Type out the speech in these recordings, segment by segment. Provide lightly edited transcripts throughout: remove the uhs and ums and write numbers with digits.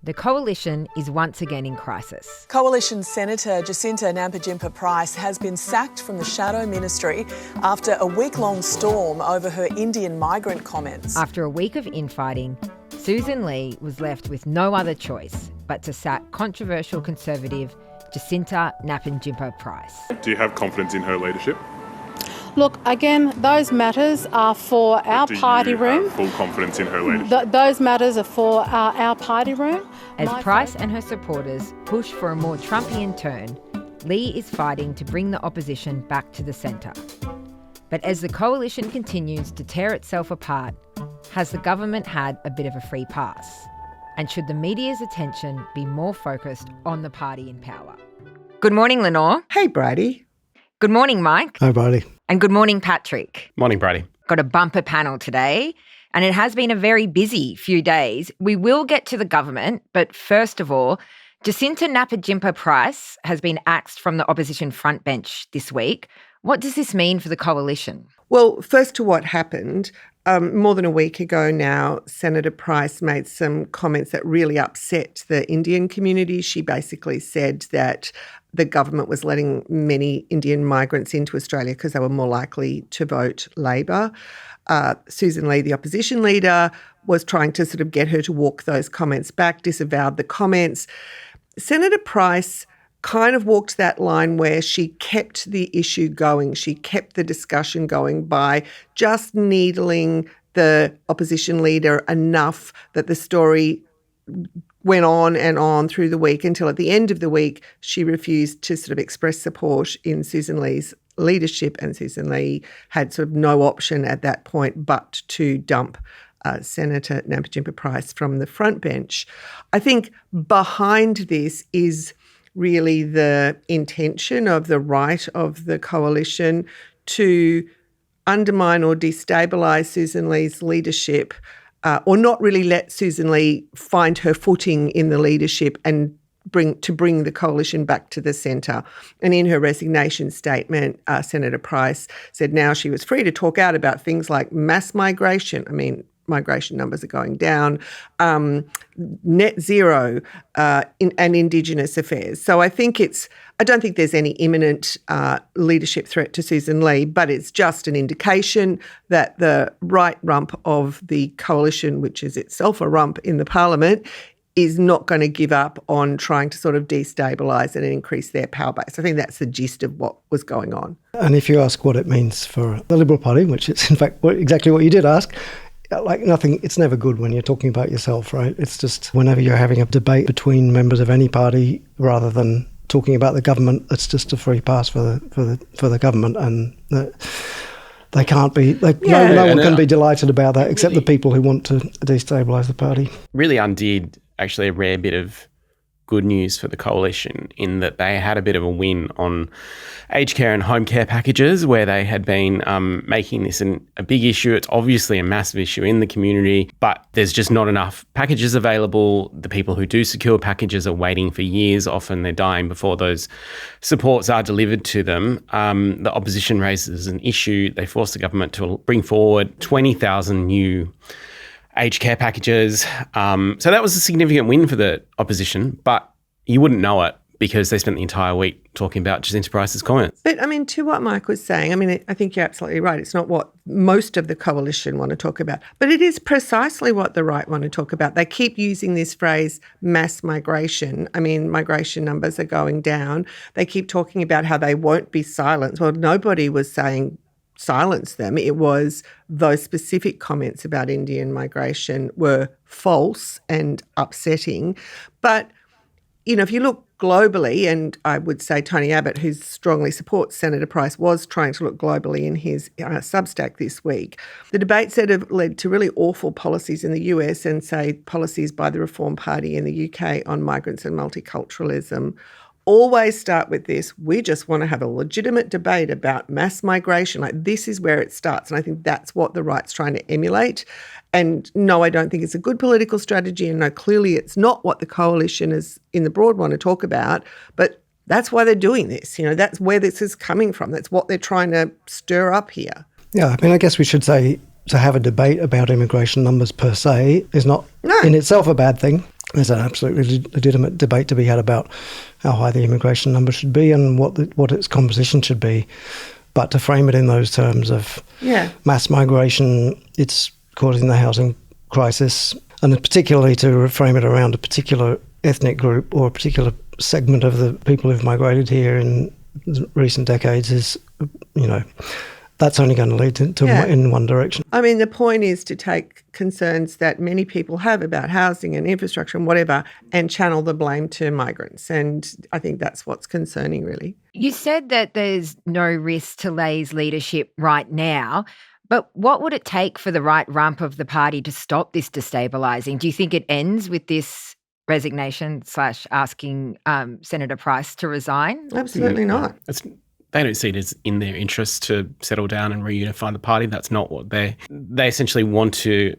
the coalition is once again in crisis. Coalition Senator Jactina Nampijinpa Price has been sacked from the Shadow Ministry after a week-long storm over her Indian migrant comments. After a week of infighting, Sussan Ley was left with no other choice but to sack controversial Conservative Jactina Nampijinpa Price. Do you have confidence in her leadership? Look, again, those matters are for our party room. Do you have full confidence in her leadership? Those matters are for our party room. As Price and her supporters push for a more Trumpian turn, Ley is fighting to bring the opposition back to the centre. But as the coalition continues to tear itself apart, has the government had a bit of a free pass? And should the media's attention be more focused on the party in power? Good morning, Lenore. Hey, Bridie. Good morning, Mike. Hi, Bridie. And good morning, Patrick. Morning, Bridie. Got a bumper panel today, and it has been a very busy few days. We will get to the government, but first of all, Jactina Nampijinpa Price has been axed from the opposition front bench this week. What does this mean for the coalition? Well, first to what happened. More than a week ago now, Senator Price made some comments that really upset the Indian community. She basically said that the government was letting many Indian migrants into Australia because they were more likely to vote Labor. Sussan Ley, the opposition leader, was trying to sort of get her to walk those comments back, disavowed the comments. Senator Price kind of walked that line where she kept the issue going. She kept the discussion going by just needling the opposition leader enough that the story went on and on through the week until at the end of the week, she refused to sort of express support in Sussan Ley's leadership, and Sussan Ley had sort of no option at that point but to dump Senator Nampijinpa Price from the front bench. I think behind this is really the intention of the right of the coalition to undermine or destabilise Sussan Ley's leadership, or not really let Sussan Ley find her footing in the leadership and bring the coalition back to the centre. And in her resignation statement, Senator Price said now she was free to talk out about things like mass migration. I mean, migration numbers are going down, net zero, and Indigenous affairs. So I don't think there's any imminent leadership threat to Sussan Ley, but it's just an indication that the right rump of the coalition, which is itself a rump in the parliament, is not going to give up on trying to sort of destabilise and increase their power base. I think that's the gist of what was going on. And if you ask what it means for the Liberal Party, which is in fact exactly what you did ask, like nothing, it's never good when you're talking about yourself, right? It's just whenever you're having a debate between members of any party rather than talking about the government, it's just a free pass for the government, and they can't be. No one can be delighted about that except the people who want to destabilise the party. Really undid actually a rare bit of good news for the coalition in that they had a bit of a win on aged care and home care packages, where they had been making this a big issue. It's obviously a massive issue in the community, but there's just not enough packages available. The people who do secure packages are waiting for years. Often they're dying before those supports are delivered to them. The opposition raises an issue. They force the government to bring forward 20,000 new aged care packages. So that was a significant win for the opposition, but you wouldn't know it because they spent the entire week talking about Jactina Price's comments. But, I mean, to what Mike was saying, I mean, I think you're absolutely right. It's not what most of the coalition want to talk about, but it is precisely what the right want to talk about. They keep using this phrase, mass migration. I mean, migration numbers are going down. They keep talking about how they won't be silenced. Well, nobody was saying silence them. It was those specific comments about Indian migration were false and upsetting. But, you know, if you look globally, and I would say Tony Abbott, who strongly supports Senator Price, was trying to look globally in his Substack this week. The debates that have led to really awful policies in the US and, say, policies by the Reform Party in the UK on migrants and multiculturalism always start with this: we just want to have a legitimate debate about mass migration. Like, this is where it starts. And I think that's what the right's trying to emulate. And no, I don't think it's a good political strategy. And no, clearly it's not what the coalition is in the broad want to talk about. But that's why they're doing this. You know, that's where this is coming from. That's what they're trying to stir up here. Yeah, I mean, I guess we should say to have a debate about immigration numbers per se is not in itself a bad thing. There's an absolutely legitimate debate to be had about how high the immigration number should be and what its composition should be. But to frame it in those terms of mass migration, it's causing the housing crisis, and particularly to frame it around a particular ethnic group or a particular segment of the people who've migrated here in recent decades is, that's only going to lead in one direction. I mean, the point is to take concerns that many people have about housing and infrastructure and whatever and channel the blame to migrants. And I think that's what's concerning, really. You said that there's no risk to Ley's leadership right now, but what would it take for the right rump of the party to stop this destabilising? Do you think it ends with this resignation / asking Senator Price to resign? Absolutely not. They don't see it as in their interest to settle down and reunify the party. That's not what they essentially want to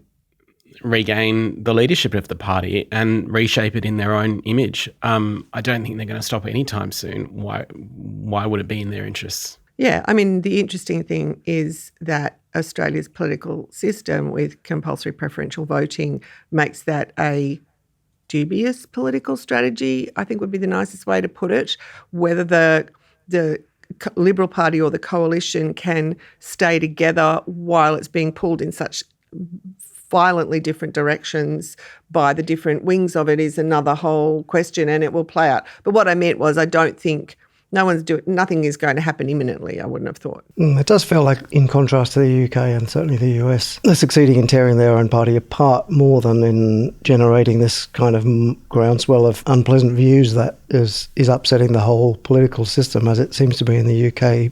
regain the leadership of the party and reshape it in their own image. I don't think they're going to stop anytime soon. Why would it be in their interests? Yeah, I mean, the interesting thing is that Australia's political system with compulsory preferential voting makes that a dubious political strategy, I think would be the nicest way to put it. Whether the Liberal Party or the coalition can stay together while it's being pulled in such violently different directions by the different wings of it is another whole question, and it will play out. But what I meant was I don't think nothing is going to happen imminently, I wouldn't have thought. It does feel like, in contrast to the UK and certainly the US, they're succeeding in tearing their own party apart more than in generating this kind of groundswell of unpleasant views that is upsetting the whole political system, as it seems to be in the UK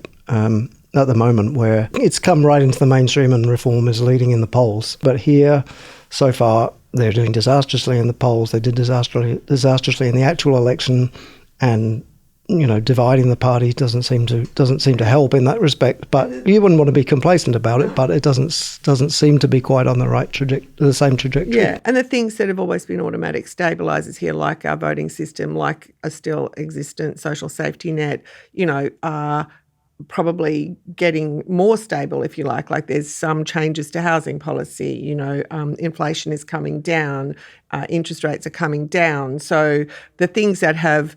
at the moment, where it's come right into the mainstream and Reform is leading in the polls. But here, so far, they're doing disastrously in the polls. They did disastrously in the actual election, and dividing the party doesn't seem to help in that respect. But you wouldn't want to be complacent about it, but it doesn't seem to be quite on the same trajectory. Yeah, and the things that have always been automatic stabilisers here, like our voting system, like a still existent social safety net, are probably getting more stable, if you like. Like there's some changes to housing policy, inflation is coming down, interest rates are coming down. So the things that have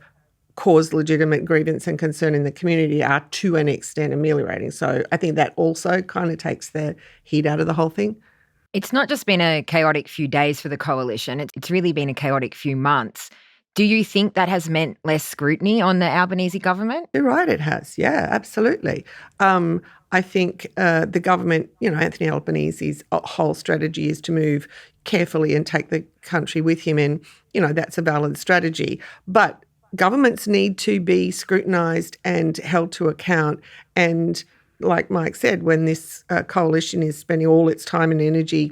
caused legitimate grievance and concern in the community are to an extent ameliorating. So I think that also kind of takes the heat out of the whole thing. It's not just been a chaotic few days for the coalition, it's really been a chaotic few months. Do you think that has meant less scrutiny on the Albanese government? You're right, it has. Yeah, absolutely. I think the government, Anthony Albanese's whole strategy is to move carefully and take the country with him, and, that's a valid strategy. But governments need to be scrutinised and held to account. And like Mike said, when this coalition is spending all its time and energy,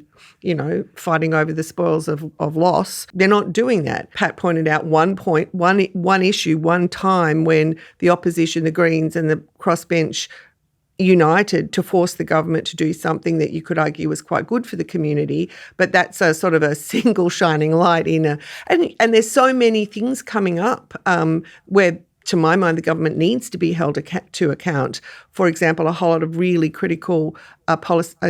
fighting over the spoils of loss, they're not doing that. Pat pointed out one issue, one time when the opposition, the Greens and the crossbench united to force the government to do something that you could argue was quite good for the community, but that's a sort of a single shining light and there's so many things coming up where, to my mind, the government needs to be held to account. For example, a whole lot of really critical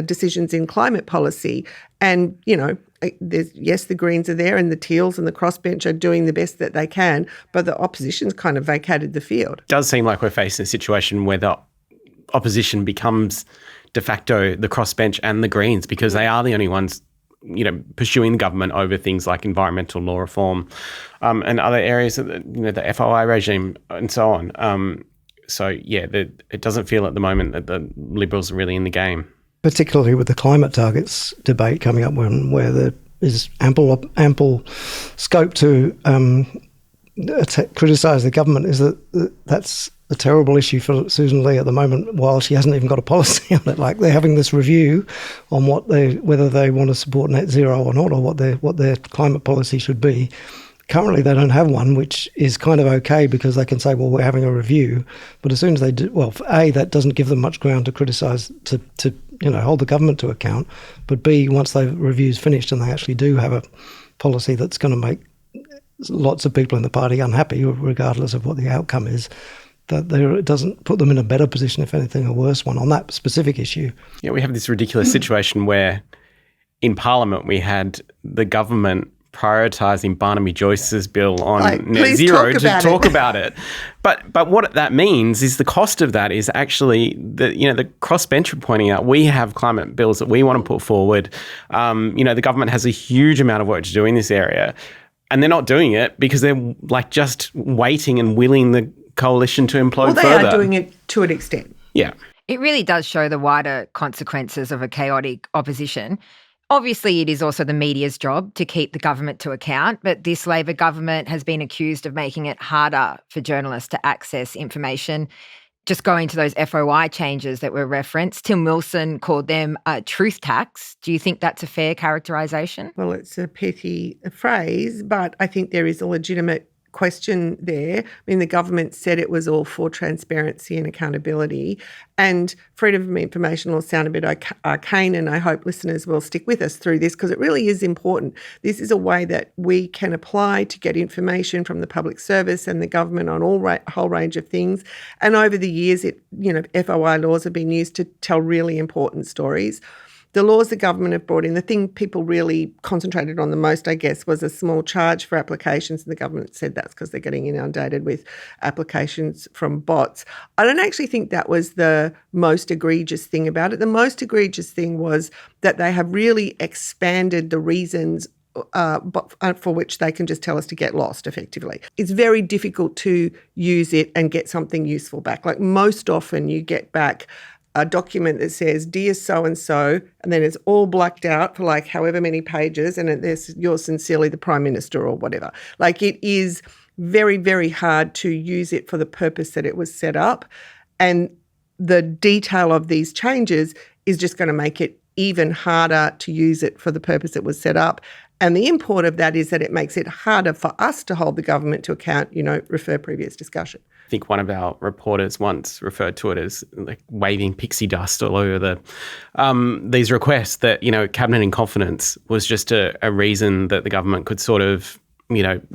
decisions in climate policy, and the Greens are there and the Teals and the crossbench are doing the best that they can, but the opposition's kind of vacated the field. It does seem like we're facing a situation where the opposition becomes de facto the crossbench and the Greens, because they are the only ones, pursuing the government over things like environmental law reform and other areas of the FOI regime and so on. It doesn't feel at the moment that the Liberals are really in the game. Particularly with the climate targets debate coming up, where there is ample scope to criticise the government, is that's a terrible issue for Sussan Ley at the moment, while she hasn't even got a policy on it. Like, they're having this review on whether they want to support net zero or not, or what their climate policy should be. Currently, they don't have one, which is kind of okay, because they can say, well, we're having a review. But as soon as they do, well, A, that doesn't give them much ground to criticise, to hold the government to account. But B, once the review's finished and they actually do have a policy that's going to make lots of people in the party unhappy, regardless of what the outcome is, it doesn't put them in a better position, if anything, a worse one on that specific issue. Yeah, we have this ridiculous situation where in Parliament we had the government prioritising Barnaby Joyce's bill on net please zero talk to about talk it. about it. But what that means is the cost of that is actually the crossbench are pointing out we have climate bills that we want to put forward. The government has a huge amount of work to do in this area, and they're not doing it because they're like just waiting and willing the coalition to implode further. Well, they are doing it to an extent. Yeah. It really does show the wider consequences of a chaotic opposition. Obviously, it is also the media's job to keep the government to account, but this Labor government has been accused of making it harder for journalists to access information. Just going to those FOI changes that were referenced, Tim Wilson called them a truth tax. Do you think that's a fair characterisation? Well, it's a petty phrase, but I think there is a legitimate question there. I mean, the government said it was all for transparency and accountability, and freedom of information will sound a bit arcane, and I hope listeners will stick with us through this because it really is important. This is a way that we can apply to get information from the public service and the government on whole range of things. And over the years, FOI laws have been used to tell really important stories. The laws the government have brought in, the thing people really concentrated on the most, I guess, was a small charge for applications. And the government said that's because they're getting inundated with applications from bots. I don't actually think that was the most egregious thing about it. The most egregious thing was that they have really expanded the reasons for which they can just tell us to get lost, effectively. It's very difficult to use it and get something useful back. Like most often you get back a document that says, dear so-and-so, and then it's all blacked out for like however many pages, and there's yours sincerely, the Prime Minister or whatever. Like it is very, very hard to use it for the purpose that it was set up. And the detail of these changes is just going to make it even harder to use it for the purpose it was set up. And the import of that is that it makes it harder for us to hold the government to account, refer previous discussion. I think one of our reporters once referred to it as like waving pixie dust all over these requests that, cabinet in confidence was just a reason that the government could sort of,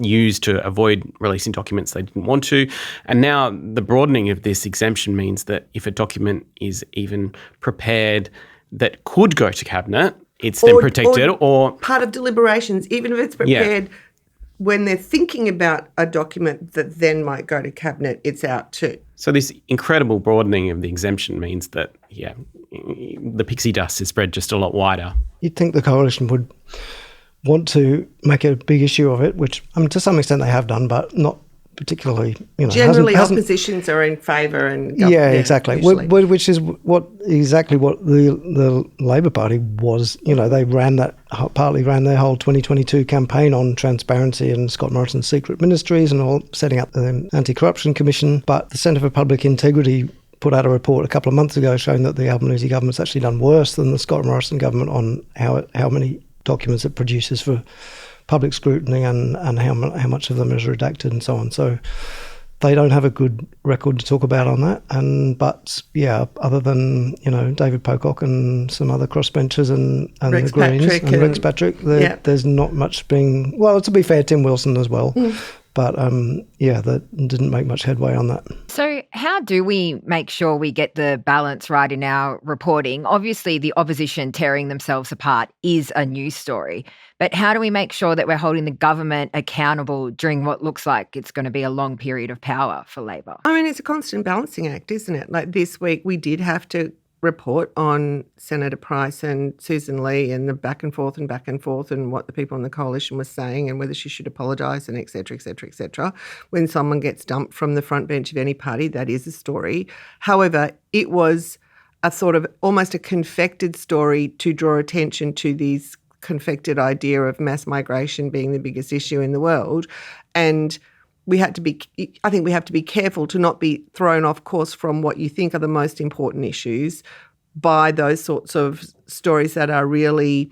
use to avoid releasing documents they didn't want to. And now the broadening of this exemption means that if a document is even prepared that could go to cabinet, it's then protected or part of deliberations, even if it's prepared when they're thinking about a document that then might go to cabinet, it's out too. So this incredible broadening of the exemption means that, the pixie dust is spread just a lot wider. You'd think the coalition would want to make a big issue of it, which to some extent they have done, but not particularly, generally oppositions are in favour and exactly, which is exactly what the Labor Party was. They partly ran their whole 2022 campaign on transparency and Scott Morrison's secret ministries and all, setting up the Anti-Corruption Commission. But the Centre for Public Integrity put out a report a couple of months ago showing that the Albanese government's actually done worse than the Scott Morrison government on how many documents it produces for public scrutiny and how much of them is redacted and so on. So they don't have a good record to talk about on that. But other than, David Pocock and some other crossbenchers and Rex the Greens Patrick and Rex Patrick, there's not much being... Well, to be fair, Tim Wilson as well. But, that didn't make much headway on that. So how do we make sure we get the balance right in our reporting? Obviously, the opposition tearing themselves apart is a news story. But how do we make sure that we're holding the government accountable during what looks like it's going to be a long period of power for Labor? I mean, it's a constant balancing act, isn't it? Like this week, we did have to report on Senator Price and Sussan Ley and the back and forth and what the people in the coalition were saying and whether she should apologise and et cetera, et cetera, et cetera. When someone gets dumped from the front bench of any party, that is a story. However, it was a sort of almost a confected story to draw attention to these confected idea of mass migration being the biggest issue in the world. And I think we have to be careful to not be thrown off course from what you think are the most important issues by those sorts of stories that are really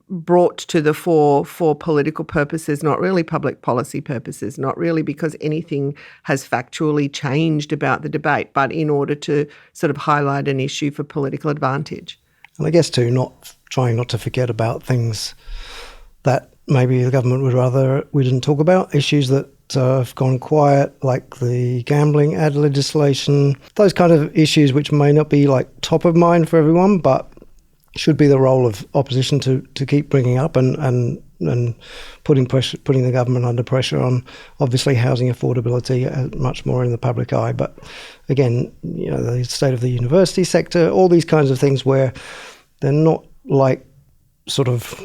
brought to the fore for political purposes, not really public policy purposes, not really because anything has factually changed about the debate, but in order to sort of highlight an issue for political advantage. And I guess too, trying not to forget about things that maybe the government would rather we didn't talk about, issues that have gone quiet, like the gambling ad legislation, those kind of issues which may not be like top of mind for everyone, but should be the role of opposition to keep bringing up and and putting the government under pressure on, obviously, housing affordability much more in the public eye. But again, the state of the university sector, all these kinds of things where they're not like sort of,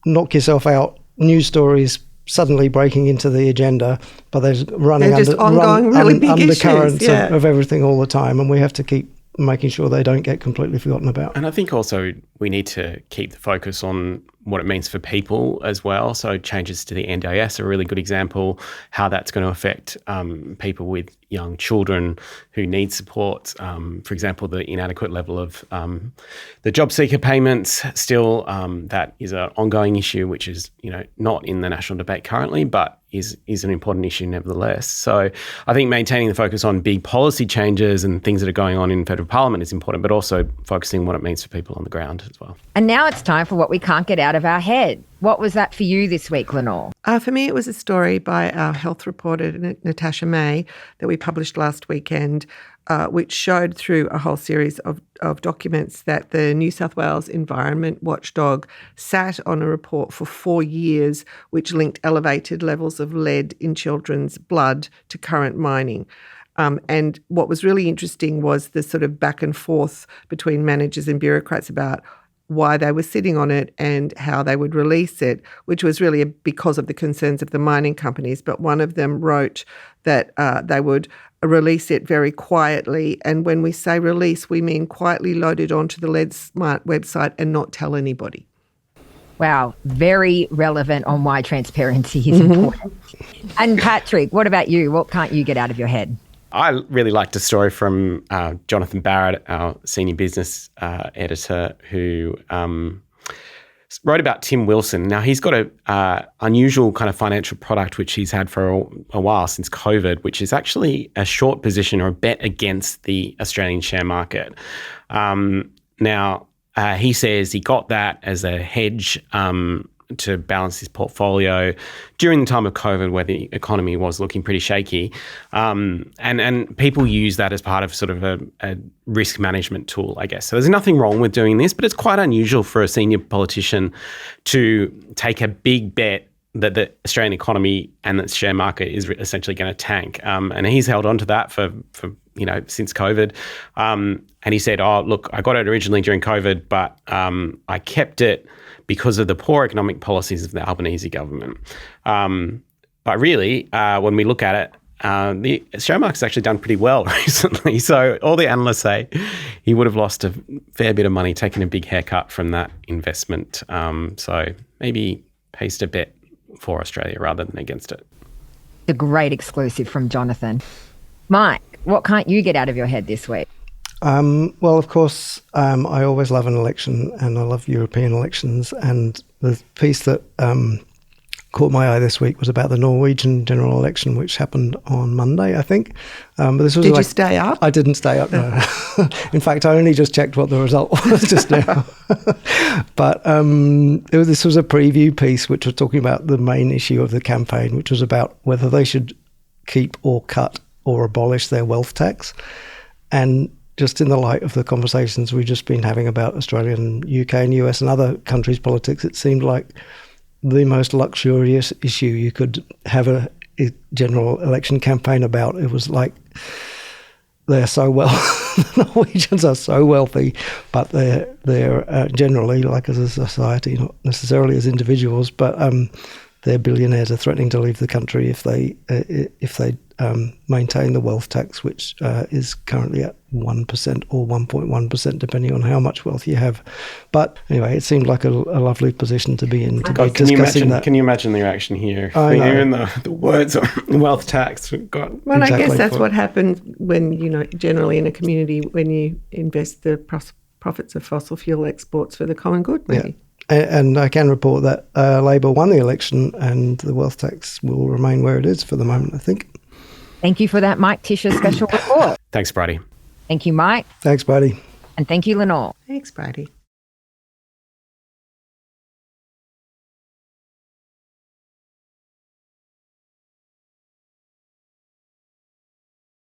knock yourself out news stories suddenly breaking into the agenda, but there's ongoing really big undercurrents issues, of everything all the time, and we have to keep making sure they don't get completely forgotten about. And I think also we need to keep the focus on what it means for people as well. So changes to the NDIS are a really good example, how that's going to affect people with young children who need support. For example, the inadequate level of the job seeker payments still, that is an ongoing issue, which is not in the national debate currently, but is an important issue nevertheless. So I think maintaining the focus on big policy changes and things that are going on in federal parliament is important, but also focusing on what it means for people on the ground as well. And now it's time for what we can't get out of our head. What was that for you this week, Lenore? For me, it was a story by our health reporter, Natasha May, that we published last weekend, which showed through a whole series of documents that the New South Wales Environment Watchdog sat on a report for 4 years, which linked elevated levels of lead in children's blood to current mining. And what was really interesting was the sort of back and forth between managers and bureaucrats about why they were sitting on it and how they would release it, which was really because of the concerns of the mining companies. But one of them wrote that they would release it very quietly. And when we say release, we mean quietly load it onto the Lead Smart website and not tell anybody. Wow, very relevant on why transparency is important. And Patrick, what about you? What can't you get out of your head? I really liked a story from Jonathan Barrett, our senior business editor, who wrote about Tim Wilson. Now, he's got a unusual kind of financial product which he's had for a while, since COVID, which is actually a short position or a bet against the Australian share market. Now, he says he got that as a hedge to balance his portfolio during the time of COVID, where the economy was looking pretty shaky. And people use that as part of sort of a risk management tool, I guess. So there's nothing wrong with doing this, but it's quite unusual for a senior politician to take a big bet that the Australian economy and the share market is essentially going to tank. And he's held on to that for since COVID. And he said, look, I got it originally during COVID, but I kept it because of the poor economic policies of the Albanese government. But really, when we look at it, the share market's actually done pretty well recently. So all the analysts say he would have lost a fair bit of money taking a big haircut from that investment. So maybe placed a bet for Australia rather than against it. A great exclusive from Jonathan. Mike, what can't you get out of your head this week? Well, of course, I always love an election, and I love European elections. And the piece that caught my eye this week was about the Norwegian general election, which happened on Monday, I think. But this was Did you stay up? I didn't stay up, no. In fact, I only just checked what the result was just now. But this was a preview piece which was talking about the main issue of the campaign, which was about whether they should keep or cut or abolish their wealth tax. And just in the light of the conversations we've just been having about Australian, UK and US and other countries' politics, it seemed like the most luxurious issue you could have a general election campaign about. It was like they're so the Norwegians are so wealthy, but they're generally, like as a society, not necessarily as individuals, but their billionaires are threatening to leave the country if they maintain the wealth tax, which is currently at 1% or 1.1%, depending on how much wealth you have. But anyway, it seemed like a lovely position to be in, to be discussing that. Can you imagine the reaction here? Even the words of wealth tax. Well, exactly. I guess that's what happens when, generally in a community, when you invest the profits of fossil fuel exports for the common good, maybe. Yeah. And I can report that Labor won the election and the wealth tax will remain where it is for the moment, I think. Thank you for that, Mike Ticher special report. Thanks, Bridie. Thank you, Mike. Thanks, Bridie. And thank you, Lenore. Thanks, Bridie.